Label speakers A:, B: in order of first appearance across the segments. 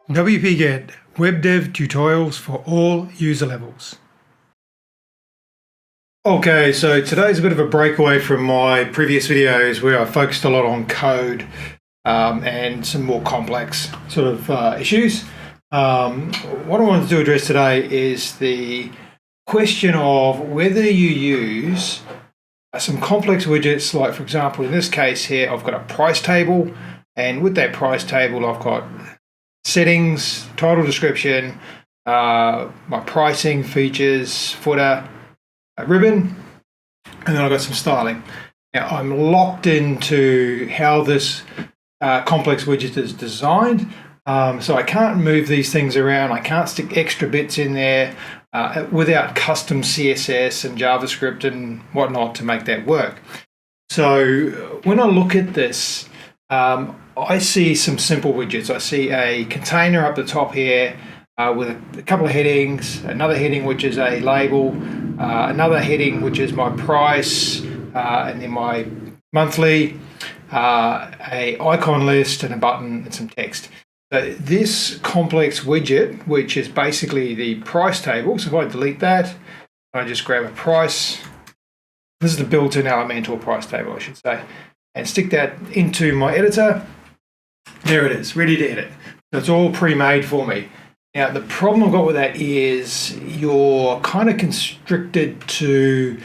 A: WP-Get Web Dev Tutorials for all user levels. Okay, so today's a bit of a breakaway from my previous videos where I focused a lot on code and some more complex sort of issues. What I wanted to address today is the question of whether you use some complex widgets, like for example in this case here I've got a price table, and with that price table I've got settings, title description, my pricing, features, footer, ribbon, and then I've got some styling. Now I'm locked into how this complex widget is designed, so I can't move these things around. I can't stick extra bits in there without custom CSS and JavaScript and whatnot to make that work. So when I look at this, I see some simple widgets. I see a container up the top here with a couple of headings, another heading which is a label, another heading which is my price, and then my monthly, a icon list and a button and some text. So this complex widget, which is basically the price table, so if I delete that, I just grab a price. This is the built-in Elementor price table, I should say, and stick that into my editor. There it is, ready to edit. So it's all pre-made for me. Now the problem I've got with that is you're kind of constricted to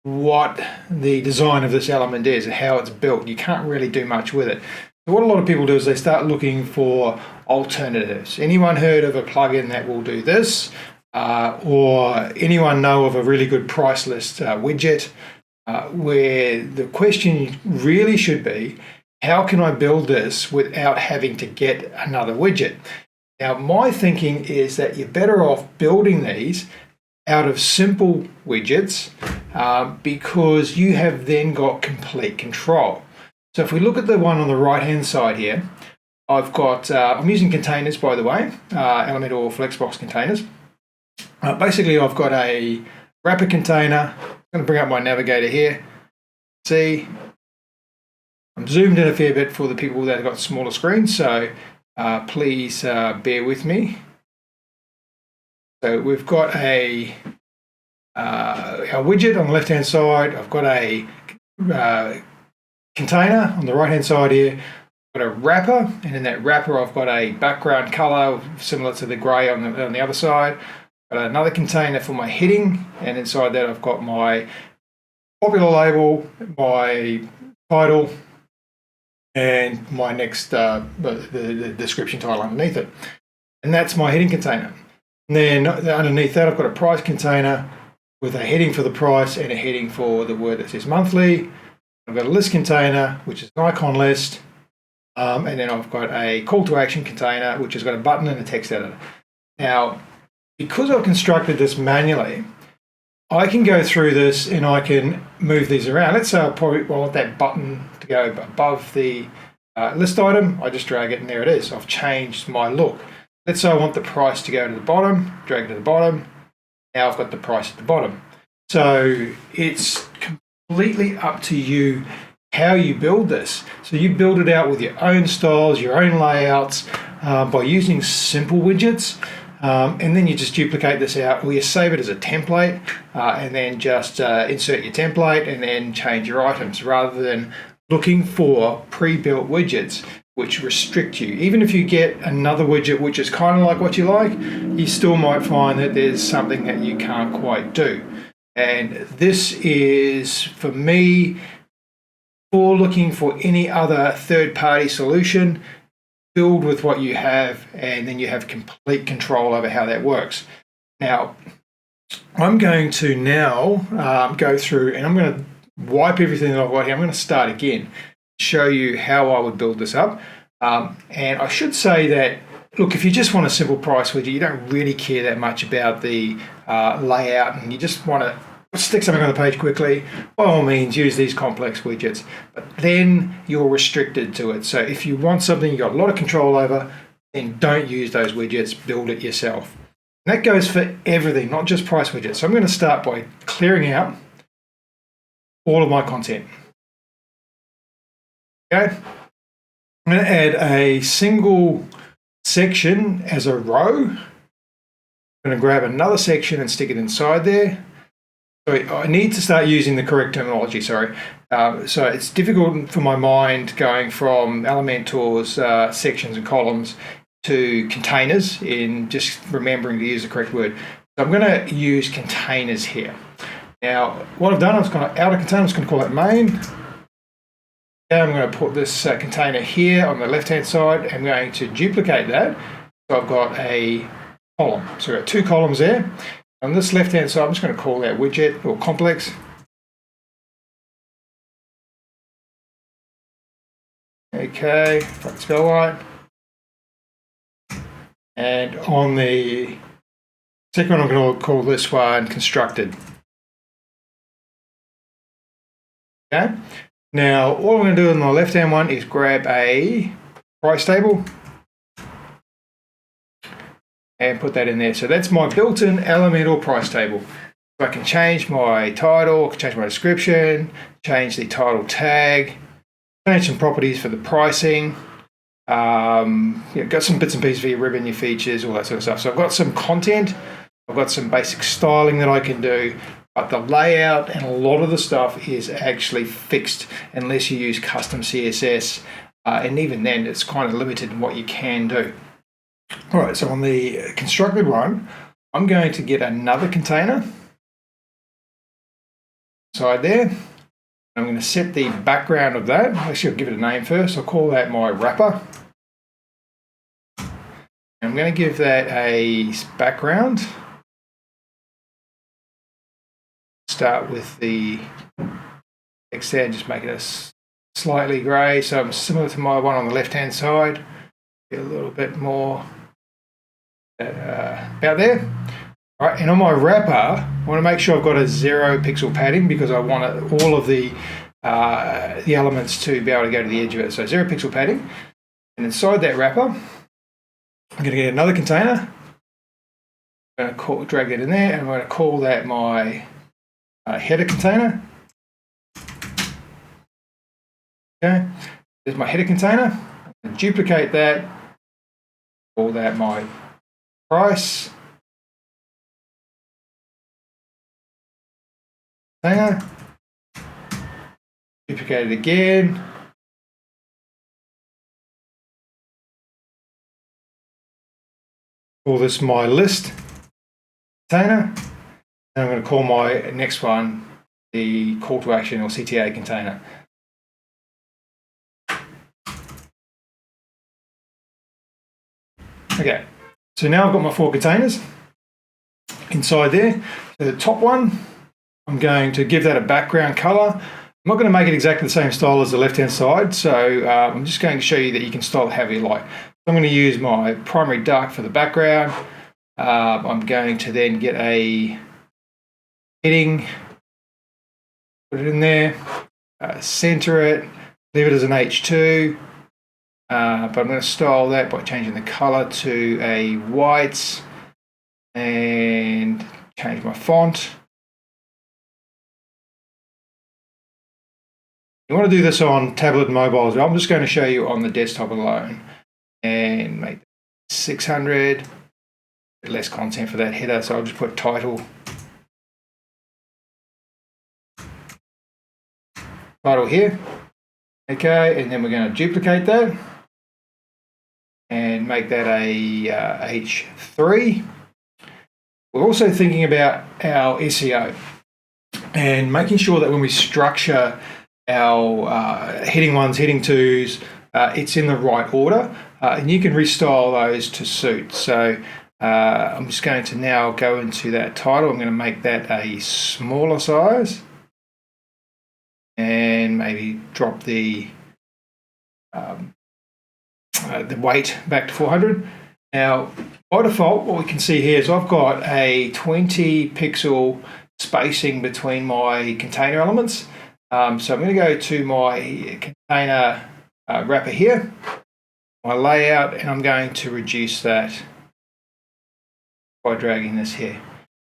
A: what the design of this element is and how it's built. You can't really do much with it. So what a lot of people do is they start looking for alternatives. Anyone heard of a plugin that will do this? Or anyone know of a really good price list widget? Where the question really should be, how can I build this without having to get another widget? Now, my thinking is that you're better off building these out of simple widgets because you have then got complete control. So if we look at the one on the right-hand side here, I've got, I'm using containers, by the way, Elementor Flexbox containers. Basically, I've got a wrapper container. I'm going to bring up my navigator here. See, I'm zoomed in a fair bit for the people that have got smaller screens, so please bear with me. So we've got a widget on the left-hand side. I've got a container on the right-hand side here. I've got a wrapper, and in that wrapper I've got a background color similar to the grey on the other side. I've got another container for my heading, and inside that I've got my popular label, my title, and my next the description title underneath it. And that's my heading container. And then underneath that I've got a price container with a heading for the price and a heading for the word that says monthly. I've got a list container, which is an icon list, and then I've got a call to action container, which has got a button and a text editor. Now, because I've constructed this manually, I can go through this and I can move these around. Let's say I want that button to go above the list item. I just drag it and there it is. I've changed my look. Let's say I want the price to go to the bottom, drag it to the bottom. Now I've got the price at the bottom. So it's completely up to you how you build this. So you build it out with your own styles, your own layouts, by using simple widgets. And then you just duplicate this out, or you save it as a template, and then just insert your template and then change your items, rather than looking for pre-built widgets which restrict you. Even if you get another widget which is kind of like what you like, you still might find that there's something that you can't quite do. And this is, for me, for looking for any other third-party solution, build with what you have, and then you have complete control over how that works. Now, I'm going to now go through and I'm going to wipe everything that I've got here. I'm going to start again, show you how I would build this up. And I should say that, look, if you just want a simple price widget, you don't really care that much about the layout, and you just want to stick something on the page quickly, by all means use these complex widgets, but then you're restricted to it. So if you want something you've got a lot of control over, then don't use those widgets, build it yourself. And that goes for everything, not just price widgets. So I'm going to start by clearing out all of my content. Okay, I'm going to add a single section as a row. I'm going to grab another section and stick it inside there. So I need to start using the correct terminology, sorry. So it's difficult for my mind going from Elementor's sections and columns to containers in just remembering to use the correct word. So I'm going to use containers here. Now, what I've done, I've gone out of container, I'm just going to call it main. Now I'm going to put this container here on the left-hand side. I'm going to duplicate that. So I've got a column. So I've got two columns there. On this left-hand side, I'm just going to call that widget or complex. Okay, if I can spell right. And on the second one, I'm going to call this one constructed. Okay. Now, all I'm going to do on the left-hand one is grab a price table and put that in there. So that's my built-in Elementor price table. So I can change my title, I can change my description, change the title tag, change some properties for the pricing. Got some bits and pieces for your ribbon, your features, all that sort of stuff. So I've got some content, I've got some basic styling that I can do, but the layout and a lot of the stuff is actually fixed unless you use custom CSS. And even then, it's kind of limited in what you can do. All right, so on the constructed one, I'm going to get another container inside there. I'm going to set the background of that. Actually, I'll give it a name first. I'll call that my wrapper. And I'm going to give that a background. Start with the text there, just make it a slightly grey, so I'm similar to my one on the left-hand side. Get a little bit more about there. All right, and on my wrapper, I want to make sure I've got a 0 pixel padding because I want all of the elements to be able to go to the edge of it. So 0 pixel padding, and inside that wrapper, I'm going to get another container. I'm going to drag that in there, and I'm going to call that my header container. Okay, there's my header container. I'm going to duplicate that, call that my price container. Duplicate it again. Call this my list container. And I'm going to call my next one the call to action or CTA container. Okay, so now I've got my 4 containers inside there. So the top one, I'm going to give that a background color. I'm not going to make it exactly the same style as the left-hand side, so I'm just going to show you that you can style it however you like. So I'm going to use my primary dark for the background. I'm going to then get a heading, put it in there, center it, leave it as an H2, but I'm going to style that by changing the color to a white and change my font. You want to do this on tablet and mobile as well. I'm just going to show you on the desktop alone and make 600, a bit less content for that header, so I'll just put title. Title here. Okay, and then we're going to duplicate that and make that a H3. We're also thinking about our SEO and making sure that when we structure our heading 1s, heading 2s, it's in the right order, and you can restyle those to suit. So I'm just going to now go into that title. I'm going to make that a smaller size and maybe drop the weight back to 400. Now, by default, what we can see here is I've got a 20 pixel spacing between my container elements. So I'm going to go to my container wrapper here, my layout, and I'm going to reduce that by dragging this here.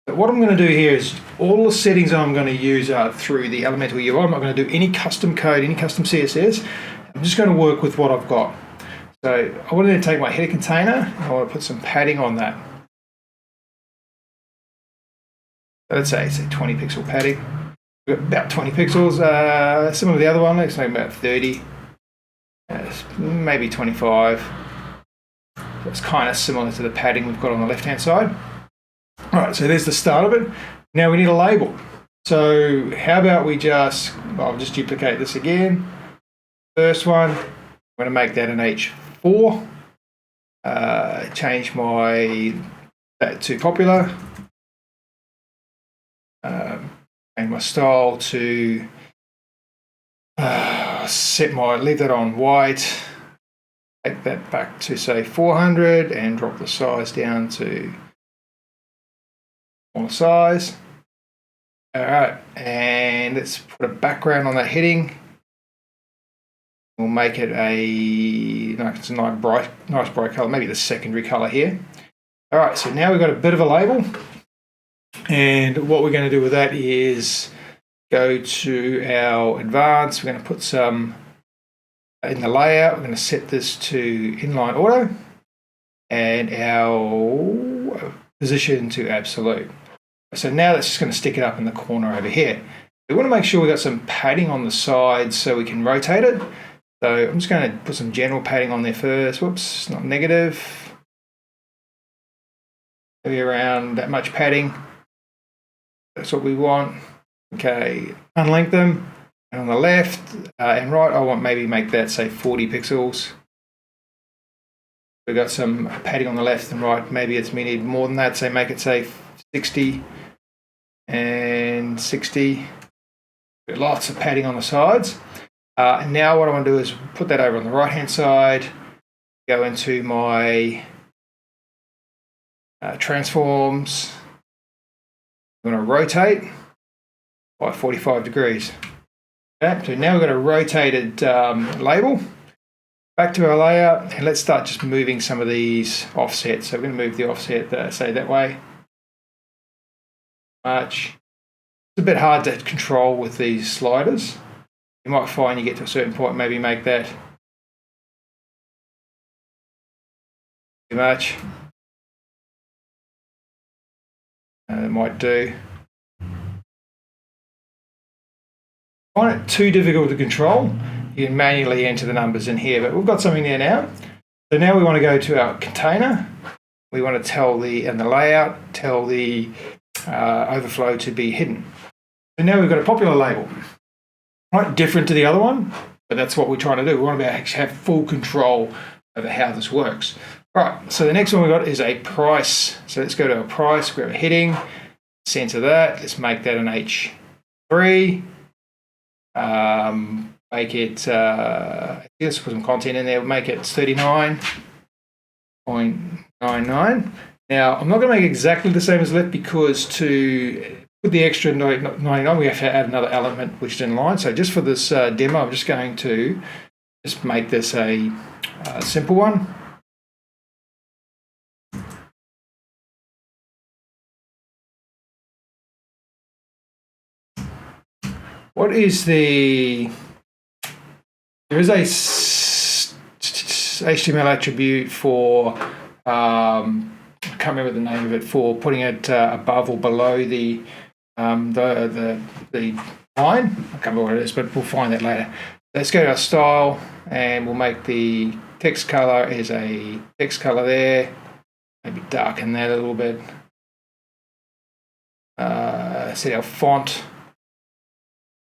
A: But what I'm going to do here is all the settings I'm going to use are through the Elementor UI. I'm not going to do any custom code, any custom CSS. I'm just going to work with what I've got. So I wanted to take my header container and I want to put some padding on that. So let's say it's a 20 pixel padding. We've got about 20 pixels, similar to the other one, let's say about 30, maybe 25. So it's kind of similar to the padding we've got on the left-hand side. All right, so there's the start of it. Now we need a label. So how about we just, I'll just duplicate this again. First one, I'm going to make that an H4. Change that to popular. Change my style to leave that on white. Take that back to say 400 and drop the size down to smaller size. All right, and let's put a background on that heading. We'll make it it's a nice bright color, maybe the secondary color here. All right, so now we've got a bit of a label. And what we're going to do with that is go to our advanced. We're going to put some in the layout. We're going to set this to inline auto and our position to absolute. So now that's just going to stick it up in the corner over here. We want to make sure we've got some padding on the sides so we can rotate it. So I'm just going to put some general padding on there first. Whoops, not negative. Maybe around that much padding. That's what we want. Okay, unlink them. And on the left and right, I want maybe make that say 40 pixels. We've got some padding on the left and right. Maybe it's we need more than that. So make it say 60 and 60. Lots of padding on the sides. And now what I want to do is put that over on the right hand side, go into my transforms. I'm going to rotate by 45 degrees. Okay, so now we've got a rotated label. Back to our layout, and let's start just moving some of these offsets. So we're going to move the offset, say that way. Much. It's a bit hard to control with these sliders. You might find you get to a certain point, maybe make that too much. That might do. Find it too difficult to control, you can manually enter the numbers in here, but we've got something there now. So now we want to go to our container. We want to tell the layout, tell the overflow to be hidden. So now we've got a popular label. Right, different to the other one, but that's what we're trying to do. We want to have full control over how this works. All right, so the next one we've got is a price. So let's go to our price, grab a heading, center that. Let's make that an H3. Make it, let's put some content in there. We'll make it 39.99. Now, I'm not going to make it exactly the same as left because to put the extra 99, we have to add another element which is in line. So just for this demo, I'm just going to just make this a simple one. What is there is a HTML attribute for, I can't remember the name of it, for putting it above or below the line. I can't remember what it is, but we'll find that later. Let's go to our style and we'll make the text color is a text color there. Maybe darken that a little bit. Set our font.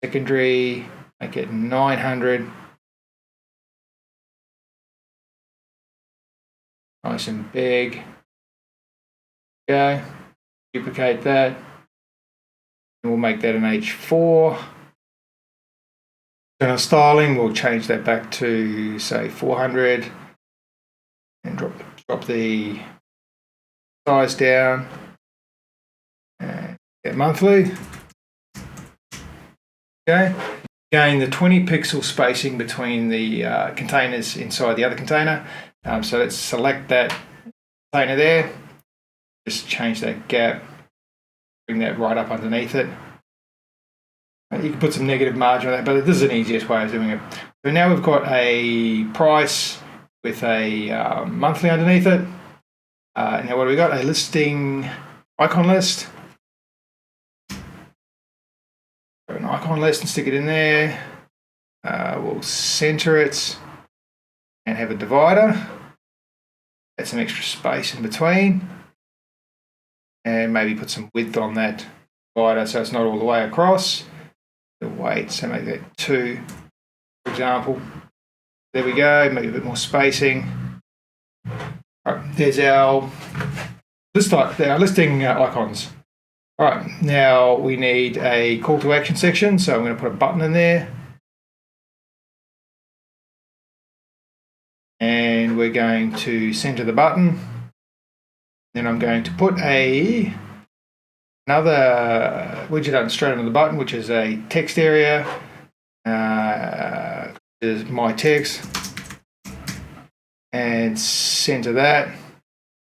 A: Secondary, make it 900. Nice and big. Okay, duplicate that. And we'll make that an H4. In our styling, we'll change that back to say 400 and drop the size down. And get monthly. Okay. Again, the 20 pixel spacing between the containers inside the other container. So let's select that container there. Just change that gap. Bring that right up underneath it. You can put some negative margin on that, but this is an easiest way of doing it. So now we've got a price with a monthly underneath it. Now what do we got? A listing icon list. An icon list and stick it in there. We'll center it and have a divider. Add some extra space in between. And maybe put some width on that divider so it's not all the way across. The weight, so make that 2, for example. There we go, maybe a bit more spacing. All right, there's our listing icons. All right, now we need a call to action section, so I'm going to put a button in there. And we're going to center the button. Then I'm going to put another widget straight under the button, which is a text area. Is my text, and center that.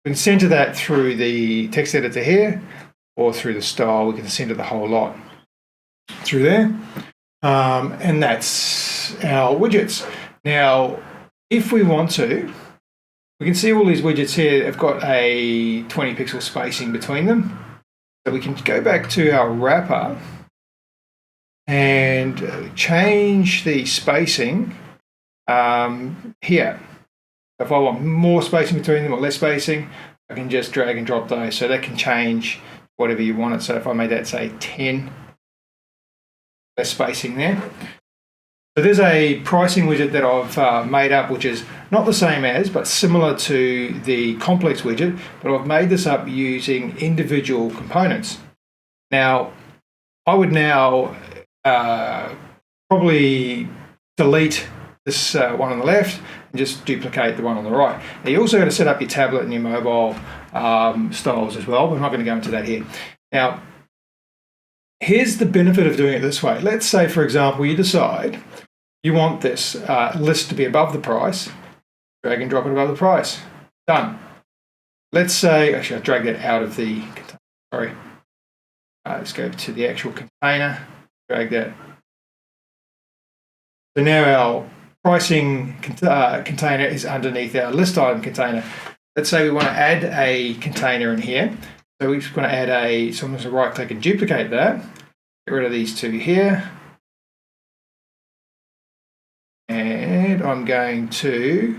A: We can center that through the text editor here, or through the style. We can center the whole lot through there, and that's our widgets. Now, if we want to, we can see all these widgets here have got a 20 pixel spacing between them. So we can go back to our wrapper and change the spacing here. If I want more spacing between them or less spacing, I can just drag and drop those. So that can change whatever you want it. So if I made that say 10, less spacing there. So there's a pricing widget that I've made up, which is not the same as, but similar to the complex widget, but I've made this up using individual components. Now, I would now probably delete this one on the left and just duplicate the one on the right. Now, you also got to set up your tablet and your mobile styles as well, but I'm not going to go into that here. Now, here's the benefit of doing it this way. Let's say, for example, you decide you want this list to be above the price. Drag and drop it above the price. Done. Let's say, actually, I'll drag that out of the container. Sorry. Let's go to the actual container. Drag that. So now our pricing container is underneath our list item container. Let's say we want to add a container in here. So we're just going to add so I'm going to right click and duplicate that. Get rid of these two here. And I'm going to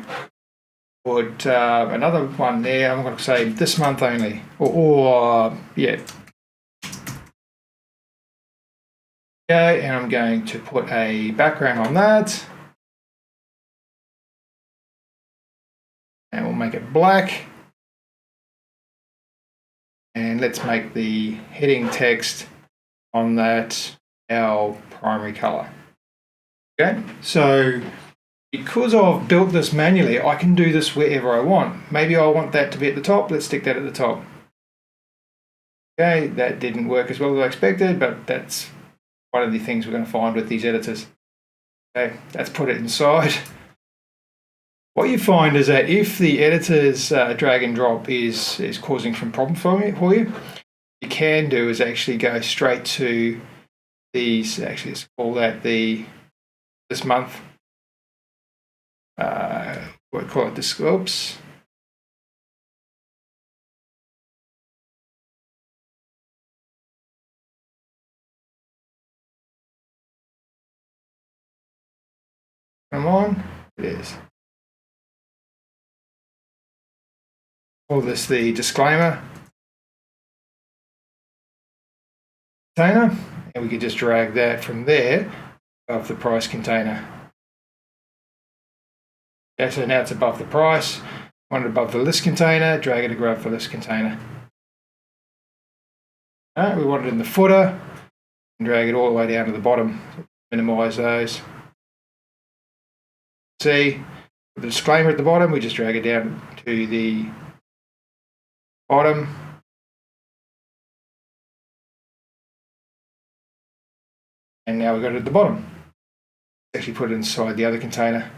A: put another one there. I'm going to say this month only. Yeah. Okay, and I'm going to put a background on that. And we'll make it black. And let's make the heading text on that our primary color. Okay, so because I've built this manually, I can do this wherever I want. Maybe I want that to be at the top. Let's stick that at the top. Okay, that didn't work as well as I expected, but that's one of the things we're going to find with these editors. Okay, let's put it inside. What you find is that if the editor's drag and drop is causing some problem for you, you can do is actually go straight to these. Actually, let's call that this month. We'll call it this. Oops. Come on, it is. Call this the disclaimer container, and we could just drag that from there above the price container. Okay, so now it's above the price. Want it above the list container, drag it above the list container. All right, we want it in the footer, and drag it all the way down to the bottom. Minimize those. See, with the disclaimer at the bottom, we just drag it down to the bottom. And now we've got it at the bottom. Let's actually put it inside the other container.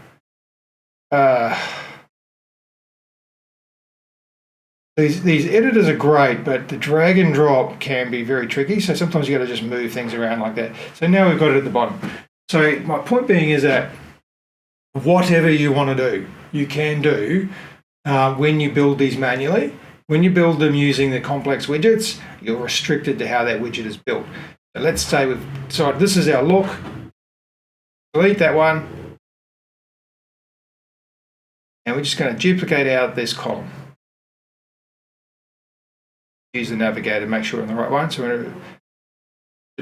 A: These editors are great, but the drag and drop can be very tricky. So sometimes you got to just move things around like that. So now we've got it at the bottom. So my point being is that whatever you want to do, you can do when you build these manually. When you build them using the complex widgets, you're restricted to how that widget is built. So let's say we've decided this is our look. Delete that one. And we're just going to duplicate out this column. Use the navigator to make sure we're on the right one. So we're going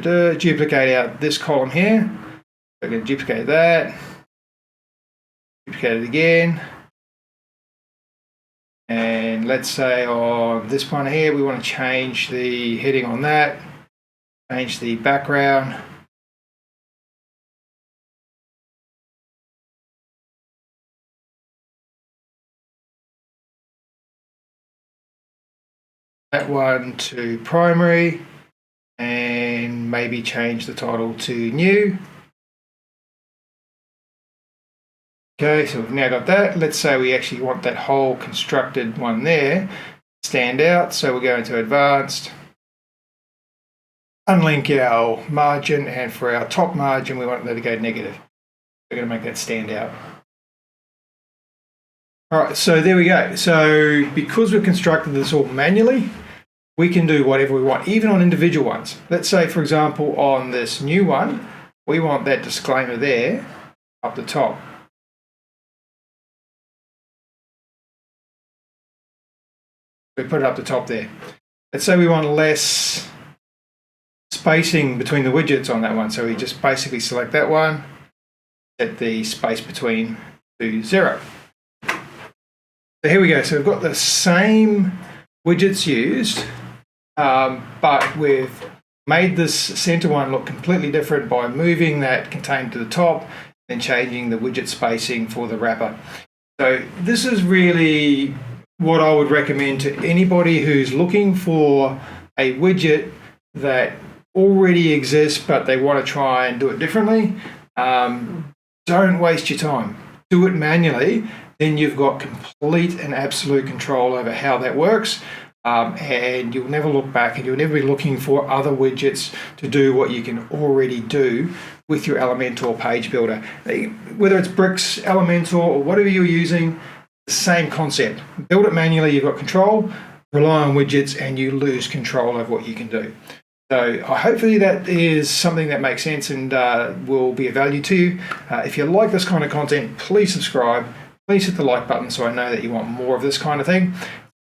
A: to duplicate out this column here. We're going to duplicate that. Duplicate it again. And let's say on this one here, we want to change the heading on that, change the background. That one to primary, and maybe change the title to new. Okay, so we've now got that. Let's say we actually want that whole constructed one there stand out. So we'll go into advanced, unlink our margin, and for our top margin, we want that to go negative. We're going to make that stand out. All right, so there we go. So because we've constructed this all manually, we can do whatever we want, even on individual ones. Let's say, for example, on this new one, we want that disclaimer there up the top. We put it up the top there. Let's say we want less spacing between the widgets on that one. So we just basically select that one, set the space between to 0. So here we go. So we've got the same widgets used, but we've made this center one look completely different by moving that container to the top and changing the widget spacing for the wrapper. So this is really what I would recommend to anybody who's looking for a widget that already exists but they want to try and do it differently. Don't waste your time. Do it manually. Then you've got complete and absolute control over how that works. And you'll never look back, and you'll never be looking for other widgets to do what you can already do with your Elementor page builder. Whether it's Bricks, Elementor, or whatever you're using, the same concept. Build it manually, you've got control, rely on widgets, and you lose control over what you can do. So hopefully that is something that makes sense and will be of value to you. If you like this kind of content, please subscribe. Please hit the like button so I know that you want more of this kind of thing.